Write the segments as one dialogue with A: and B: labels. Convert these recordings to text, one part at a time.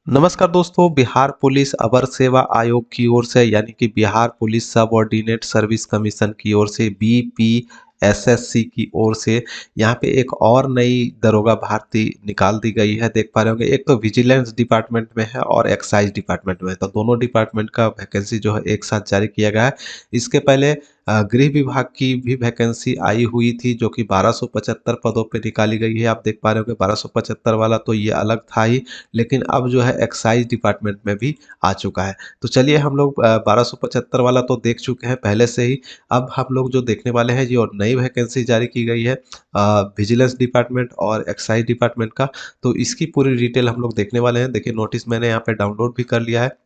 A: नमस्कार दोस्तों, बिहार पुलिस अवर सेवा आयोग की ओर से यानी कि Bihar police subordinate service commission की ओर से बीपीएसएससी की ओर से यहाँ पे एक और नई दरोगा भर्ती निकाल दी गई है। देख पा रहे होंगे, एक तो विजिलेंस डिपार्टमेंट में है और एक्साइज डिपार्टमेंट में है, तो दोनों डिपार्टमेंट का वैकेंसी जो है एक साथ जारी किया गया है। इसके पहले गृह विभाग की भी वैकेंसी आई हुई थी जो कि 1275 पदों पे निकाली गई है। आप देख पा रहे होंगे 1275 वाला तो ये अलग था ही, लेकिन अब जो है एक्साइज डिपार्टमेंट में भी आ चुका है। तो चलिए हम लोग 1275 वाला तो देख चुके हैं पहले से ही। अब हम लोग जो देखने वाले हैं जो नई वैकेंसी जारी की गई है विजिलेंस डिपार्टमेंट और एक्साइज डिपार्टमेंट का, तो इसकी पूरी डिटेल हम लोग देखने वाले हैं। देखिए नोटिस मैंने यहाँ पे डाउनलोड भी कर लिया है,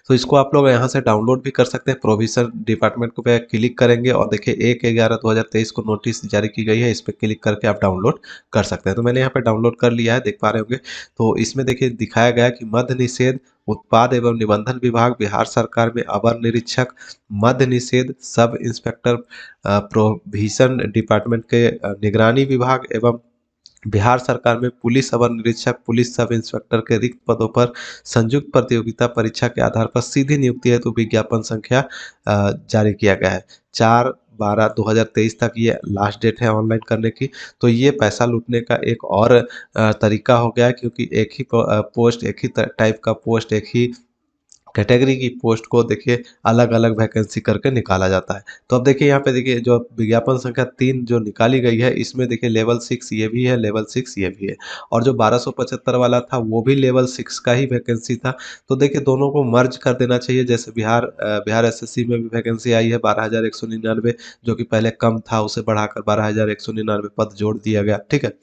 A: तो इसको आप लोग यहाँ से डाउनलोड भी कर सकते हैं। प्रोविजन डिपार्टमेंट को पे क्लिक करेंगे और देखिए 1/11/2023 को नोटिस जारी की गई है, इस पर क्लिक करके आप डाउनलोड कर सकते हैं। तो मैंने यहाँ पे डाउनलोड कर लिया है, देख पा रहे होंगे। तो इसमें देखिए दिखाया गया है कि मद्य निषेध उत्पाद एवं निबंधन विभाग बिहार सरकार में अवर निरीक्षक, मद्य निषेध सब इंस्पेक्टर, प्रोविजन डिपार्टमेंट के निगरानी विभाग एवं बिहार सरकार में पुलिस अवर निरीक्षक, पुलिस सब इंस्पेक्टर के रिक्त पदों पर संयुक्त प्रतियोगिता परीक्षा के आधार पर सीधी नियुक्ति हेतु विज्ञापन संख्या जारी किया गया है। 4/12/2023 तक ये लास्ट डेट है ऑनलाइन करने की। तो ये पैसा लूटने का एक और तरीका हो गया है, क्योंकि एक ही पोस्ट, एक ही टाइप का पोस्ट, एक ही कैटेगरी की पोस्ट को देखिए अलग अलग वैकेंसी करके निकाला जाता है। तो अब देखिए यहाँ पे देखिए जो विज्ञापन संख्या 3 जो निकाली गई है, इसमें देखिए लेवल 6 ये भी है, लेवल 6 ये भी है, और जो 1275 वाला था वो भी लेवल 6 का ही वैकेंसी था। तो देखिए दोनों को मर्ज कर देना चाहिए। जैसे बिहार एसएससी में भी वैकेंसी आई है 12,199, जो कि पहले कम था, उसे बढ़ाकर 12,199 पद जोड़ दिया गया। ठीक है,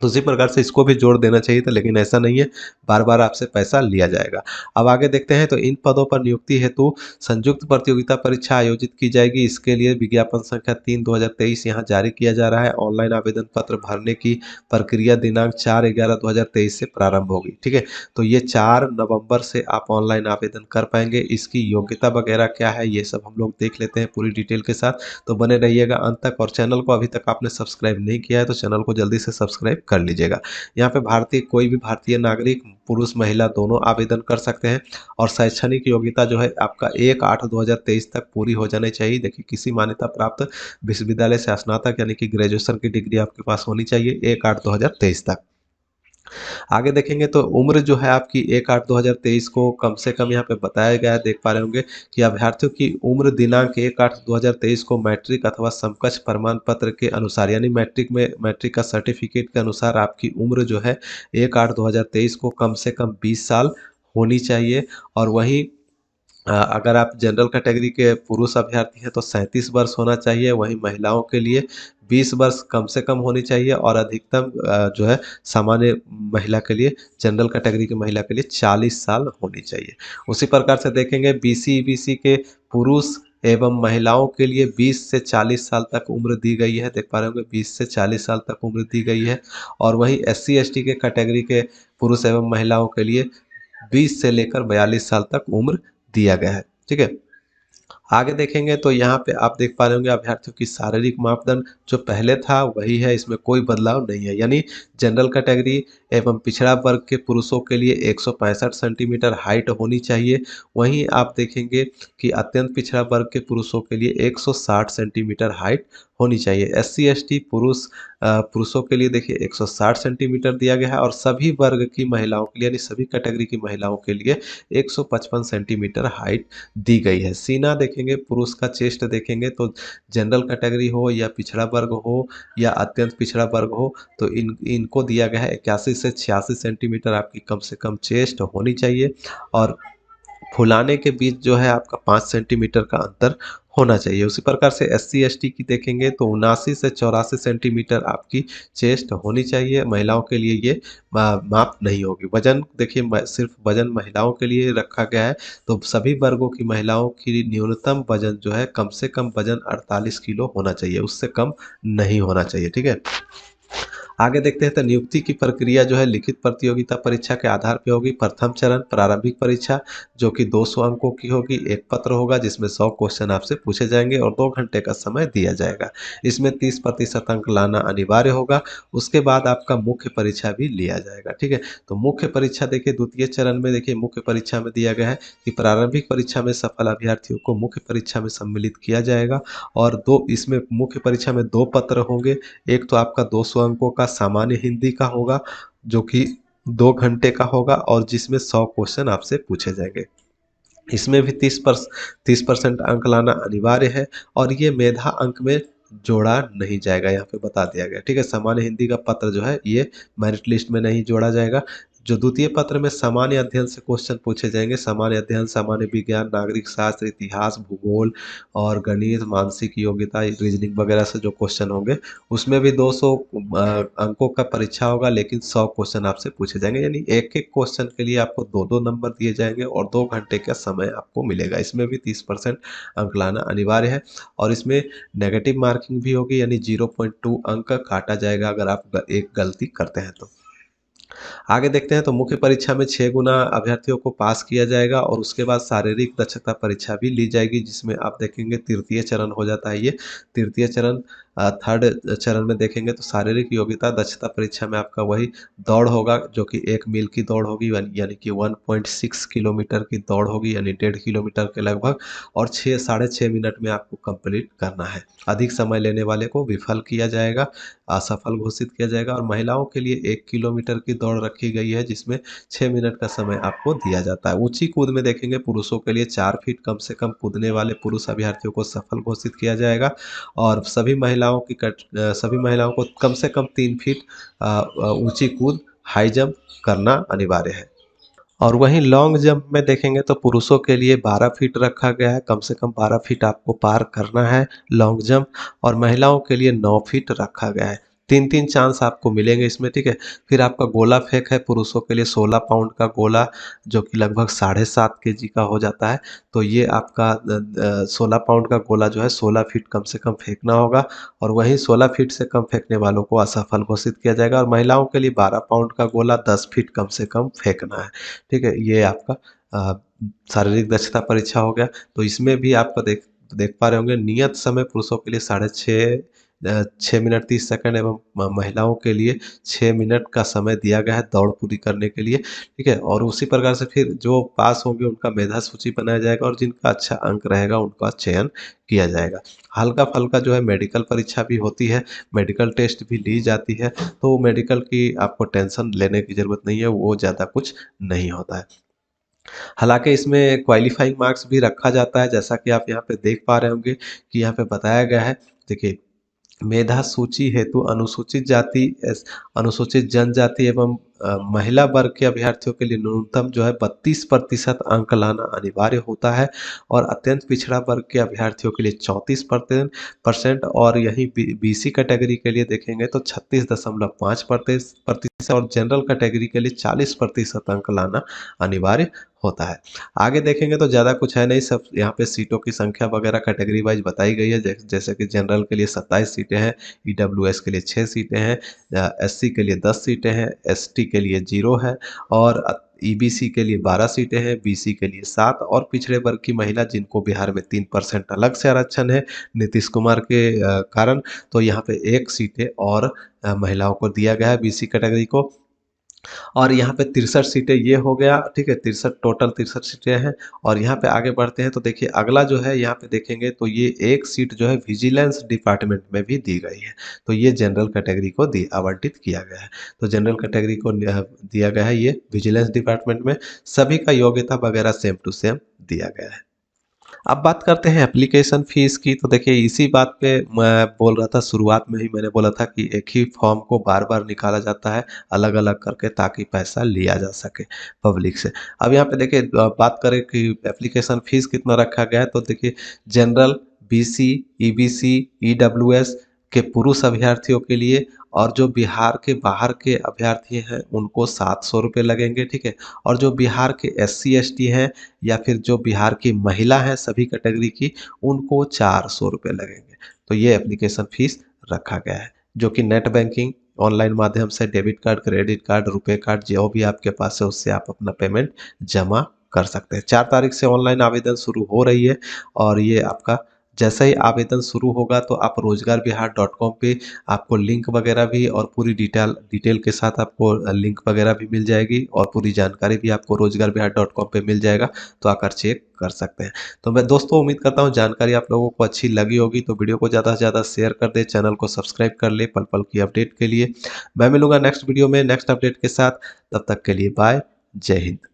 A: तो उसी प्रकार से इसको भी जोड़ देना चाहिए था, लेकिन ऐसा नहीं है, बार बार आपसे पैसा लिया जाएगा। अब आगे देखते हैं। तो इन पदों पर नियुक्ति हेतु संयुक्त प्रतियोगिता परीक्षा आयोजित की जाएगी। इसके लिए विज्ञापन संख्या 3/2023 यहाँ जारी किया जा रहा है। ऑनलाइन आवेदन पत्र भरने की प्रक्रिया दिनांक 4/11/2023 से प्रारंभ होगी। ठीक है, तो ये 4 नवंबर से आप ऑनलाइन आवेदन कर पाएंगे। इसकी योग्यता वगैरह क्या है ये सब हम लोग देख लेते हैं पूरी डिटेल के साथ। तो बने रहिएगा अंत तक, और चैनल को अभी तक आपने सब्सक्राइब नहीं किया है तो चैनल को जल्दी से सब्सक्राइब कर लीजिएगा। यहाँ पे कोई भी भारतीय नागरिक, पुरुष महिला दोनों आवेदन कर सकते हैं। और शैक्षणिक योग्यता जो है आपका 1/8/2023 तक पूरी हो जानी चाहिए। देखिए किसी मान्यता प्राप्त विश्वविद्यालय से स्नातक यानी कि ग्रेजुएशन की डिग्री आपके पास होनी चाहिए 1/8/2023 तक। आगे देखेंगे तो उम्र जो है आपकी 1/8/2023 को कम से कम यहाँ पे बताया गया है। देख पा रहे होंगे कि अभ्यर्थियों की उम्र दिनांक 1/8/2023 को मैट्रिक अथवा समकक्ष प्रमाण पत्र के अनुसार, यानी मैट्रिक का सर्टिफिकेट के अनुसार आपकी उम्र जो है 1/8/2023 को कम से कम 20 साल होनी चाहिए। और वहीं अगर आप जनरल कैटेगरी के पुरुष अभ्यर्थी हैं तो 37 वर्ष होना चाहिए। वहीं महिलाओं के लिए 20 वर्ष कम से कम होनी चाहिए, और अधिकतम जो है सामान्य महिला के लिए, जनरल कैटेगरी की महिला के लिए 40 साल होनी चाहिए। उसी प्रकार से देखेंगे बीसी ईबीसी के पुरुष एवं महिलाओं के लिए 20 से 40 साल तक उम्र दी गई है। देख पा रहे होंगे 20 से 40 साल तक उम्र दी गई है। और वहीं एससी एसटी के कैटेगरी के पुरुष एवं महिलाओं के लिए 20 से लेकर 42 साल तक उम्र दिया गया है। ठीक है, आगे देखेंगे तो यहाँ पे आप देख पा रहे होंगे अभ्यर्थियों की शारीरिक मापदंड जो पहले था वही है, इसमें कोई बदलाव नहीं है। यानी जनरल कैटेगरी एवं पिछड़ा वर्ग के पुरुषों के लिए 165 सेंटीमीटर हाइट होनी चाहिए। वहीं आप देखेंगे कि अत्यंत पिछड़ा वर्ग के पुरुषों के लिए 160 सेंटीमीटर हाइट होनी चाहिए। एससी एसटी पुरुषों के लिए देखिए 160 सेंटीमीटर दिया गया है, और सभी वर्ग की महिलाओं के लिए यानी सभी कैटेगरी की महिलाओं के लिए 155 सेंटीमीटर हाइट दी गई है। सीना देखेंगे, पुरुष का चेस्ट देखेंगे तो जनरल कैटेगरी हो या पिछड़ा वर्ग हो या अत्यंत पिछड़ा वर्ग हो, तो इनको दिया गया है 81 से 86 सेंटीमीटर आपकी कम से कम चेस्ट होनी चाहिए। और फुलाने के बीच जो है आपका 5 सेंटीमीटर का अंतर होना चाहिए। उसी प्रकार से एससी एसटी की देखेंगे तो 79 से 84 सेंटीमीटर आपकी चेस्ट होनी चाहिए। महिलाओं के लिए ये माप नहीं होगी। वजन देखिए सिर्फ वजन महिलाओं के लिए रखा गया है, तो सभी वर्गों की महिलाओं की न्यूनतम वजन जो है कम से कम वजन 48 किलो होना चाहिए, उससे कम नहीं होना चाहिए। ठीक है, आगे देखते हैं तो नियुक्ति की प्रक्रिया जो है लिखित प्रतियोगिता परीक्षा के आधार पे होगी। प्रथम चरण प्रारंभिक परीक्षा जो कि 200 अंकों की होगी। एक पत्र होगा जिसमें 100 क्वेश्चन आपसे पूछे जाएंगे और 2 घंटे का समय दिया जाएगा। इसमें 30% अंक लाना अनिवार्य होगा। उसके बाद आपका मुख्य परीक्षा भी लिया जाएगा, ठीक है। तो मुख्य परीक्षा देखिए द्वितीय चरण में देखिए मुख्य परीक्षा में दिया गया है कि प्रारंभिक परीक्षा में सफल अभ्यर्थियों को मुख्य परीक्षा में सम्मिलित किया जाएगा और दो इसमें मुख्य परीक्षा में 2 पत्र होंगे। एक तो आपका 200 अंकों का सामान्य हिंदी का होगा जो कि 2 घंटे का होगा और जिसमें 100 क्वेश्चन आपसे पूछे जाएंगे। इसमें भी 30% अंक लाना अनिवार्य है और ये मेधा अंक में जोड़ा नहीं जाएगा, यहाँ पे बता दिया गया, ठीक है। सामान्य हिंदी का पत्र जो है ये मेरिट लिस्ट में नहीं जोड़ा जाएगा। जो द्वितीय पत्र में सामान्य अध्ययन से क्वेश्चन पूछे जाएंगे, सामान्य अध्ययन, सामान्य विज्ञान, नागरिक शास्त्र, इतिहास, भूगोल और गणित, मानसिक योग्यता, रीजनिंग वगैरह से जो क्वेश्चन होंगे उसमें भी 200 अंकों का परीक्षा होगा, लेकिन 100 क्वेश्चन आपसे पूछे जाएंगे। यानी एक एक क्वेश्चन के लिए आपको 2-2 नंबर दिए जाएंगे और 2 घंटे का समय आपको मिलेगा। इसमें भी 30% अंक लाना अनिवार्य है और इसमें नेगेटिव मार्किंग भी होगी, यानी 0.2 अंक काटा जाएगा अगर आप एक गलती करते हैं तो। आगे देखते हैं तो मुख्य परीक्षा में 6 गुना अभ्यर्थियों को पास किया जाएगा और उसके बाद शारीरिक दक्षता परीक्षा भी ली जाएगी, जिसमें आप देखेंगे तृतीय चरण हो जाता है ये। तृतीय चरण थर्ड चरण में देखेंगे तो शारीरिक योग्यता दक्षता परीक्षा में आपका वही दौड़ होगा जो कि 1 मील की दौड़ होगी, यानी कि 1.6 किलोमीटर की दौड़ होगी, यानी 1.5 किलोमीटर के लगभग, और 6 साढ़े 6 मिनट में आपको कंप्लीट करना है। अधिक समय लेने वाले को विफल किया जाएगा, असफल घोषित किया जाएगा। और महिलाओं के लिए 1 किलोमीटर की दौड़ रखी गई है जिसमें 6 मिनट का समय आपको दिया जाता है। ऊंची कूद में देखेंगे पुरुषों के लिए 4 फीट कम से कम कूदने वाले पुरुष अभ्यर्थियों को सफल घोषित किया जाएगा और सभी महिलाओं को कम से कम 3 फीट ऊंची कूद हाई जंप करना अनिवार्य है। और वहीं लॉन्ग जंप में देखेंगे तो पुरुषों के लिए 12 फीट रखा गया है, कम से कम 12 फीट आपको पार करना है लॉन्ग जंप, और महिलाओं के लिए 9 फीट रखा गया है। 3-3 चांस आपको मिलेंगे इसमें, ठीक है। फिर आपका गोला फेंक है पुरुषों के लिए 16 पाउंड का गोला जो कि लगभग 7.5 केजी का हो जाता है। तो ये आपका 16 पाउंड का गोला जो है 16 फीट कम से कम फेंकना होगा और वहीं 16 फीट से कम फेंकने वालों को असफल घोषित किया जाएगा। और महिलाओं के लिए 12 पाउंड का गोला 10 फीट कम से कम फेंकना है, ठीक है। ये आपका शारीरिक दक्षता परीक्षा हो गया। तो इसमें भी आपका देख देख पा रहे होंगे नियत समय पुरुषों के लिए 6 मिनट 30 सेकंड एवं महिलाओं के लिए 6 मिनट का समय दिया गया है दौड़ पूरी करने के लिए, ठीक है। और उसी प्रकार से फिर जो पास होंगे उनका मेधा सूची बनाया जाएगा और जिनका अच्छा अंक रहेगा उनका चयन किया जाएगा। हल्का फल्का जो है मेडिकल परीक्षा भी होती है, मेडिकल टेस्ट भी ली जाती है, तो मेडिकल की आपको टेंशन लेने की ज़रूरत नहीं है, वो ज़्यादा कुछ नहीं होता है। हालांकि इसमें क्वालिफाइंग मार्क्स भी रखा जाता है, जैसा कि आप यहाँ पे देख पा रहे होंगे कि यहाँ पे बताया गया है। देखिए, मेधा सूची हेतु अनुसूचित जनजाति एवं महिला वर्ग के अभ्यर्थियों के लिए न्यूनतम जो है 32% अंक लाना अनिवार्य होता है और अत्यंत पिछड़ा वर्ग के अभ्यर्थियों के लिए 34% और यही बीसी कैटेगरी के लिए देखेंगे तो 36.5% और जनरल कैटेगरी के लिए 40% अंक लाना अनिवार्य होता है। आगे देखेंगे तो ज़्यादा कुछ है नहीं, सब यहाँ पे सीटों की संख्या वगैरह कैटेगरी वाइज बताई गई है। जैसे कि जनरल के लिए 27 सीटें हैं, ईडब्ल्यूएस के लिए 6 सीटें हैं, एससी के लिए 10 सीटें हैं, एसटी के लिए 0 है और ईबीसी के लिए 12 सीटें हैं, बीसी के लिए 7 और पिछड़े वर्ग की महिला जिनको बिहार में 3% अलग से आरक्षण है नीतीश कुमार के कारण, तो यहाँ पे 1 सीटें और महिलाओं को दिया गया है बीसी कैटेगरी को। और यहाँ पे 63 सीटें ये हो गया, ठीक है। 63 टोटल 63 सीटें हैं। और यहाँ पे आगे बढ़ते हैं तो देखिए अगला जो है यहाँ पे देखेंगे तो ये 1 सीट जो है विजिलेंस डिपार्टमेंट में भी दी गई है, तो ये जनरल कैटेगरी को आवंटित किया गया है। तो जनरल कैटेगरी को दिया गया है ये विजिलेंस डिपार्टमेंट में, सभी का योग्यता वगैरह सेम टू सेम दिया गया है। अब बात करते हैं एप्लीकेशन फ़ीस की। तो देखिए इसी बात पे मैं बोल रहा था, शुरुआत में ही मैंने बोला था कि एक ही फॉर्म को बार-बार निकाला जाता है अलग-अलग करके ताकि पैसा लिया जा सके पब्लिक से। अब यहाँ पे देखिए बात करें कि एप्लीकेशन फ़ीस कितना रखा गया है, तो देखिए जनरल, बीसी, ईबीसी, ईडब्ल्यूएस के पुरुष अभ्यर्थियों के लिए और जो बिहार के बाहर के अभ्यर्थी हैं उनको 700 रुपये लगेंगे, ठीक है। और जो बिहार के एससी एसटी हैं या फिर जो बिहार की महिला हैं सभी कैटेगरी की, उनको 400 रुपये लगेंगे। तो ये एप्लीकेशन फ़ीस रखा गया है जो कि नेट बैंकिंग ऑनलाइन माध्यम से डेबिट कार्ड, क्रेडिट कार्ड, रुपए कार्ड जो भी आपके पास है उससे आप अपना पेमेंट जमा कर सकते हैं। 4 तारीख से ऑनलाइन आवेदन शुरू हो रही है और ये आपका जैसे ही आवेदन शुरू होगा तो आप रोजगारबिहार.com पे आपको लिंक वगैरह भी और पूरी डिटेल के साथ आपको लिंक वगैरह भी मिल जाएगी और पूरी जानकारी भी आपको रोजगारबिहार.com पे मिल जाएगा, तो आकर चेक कर सकते हैं। तो मैं दोस्तों उम्मीद करता हूँ जानकारी आप लोगों को अच्छी लगी होगी, तो वीडियो को ज़्यादा से ज़्यादा शेयर कर दें, चैनल को सब्सक्राइब कर ले पल पल की अपडेट के लिए। मैं मिलूंगा नेक्स्ट वीडियो में नेक्स्ट अपडेट के साथ, तब तक के लिए बाय, जय हिंद।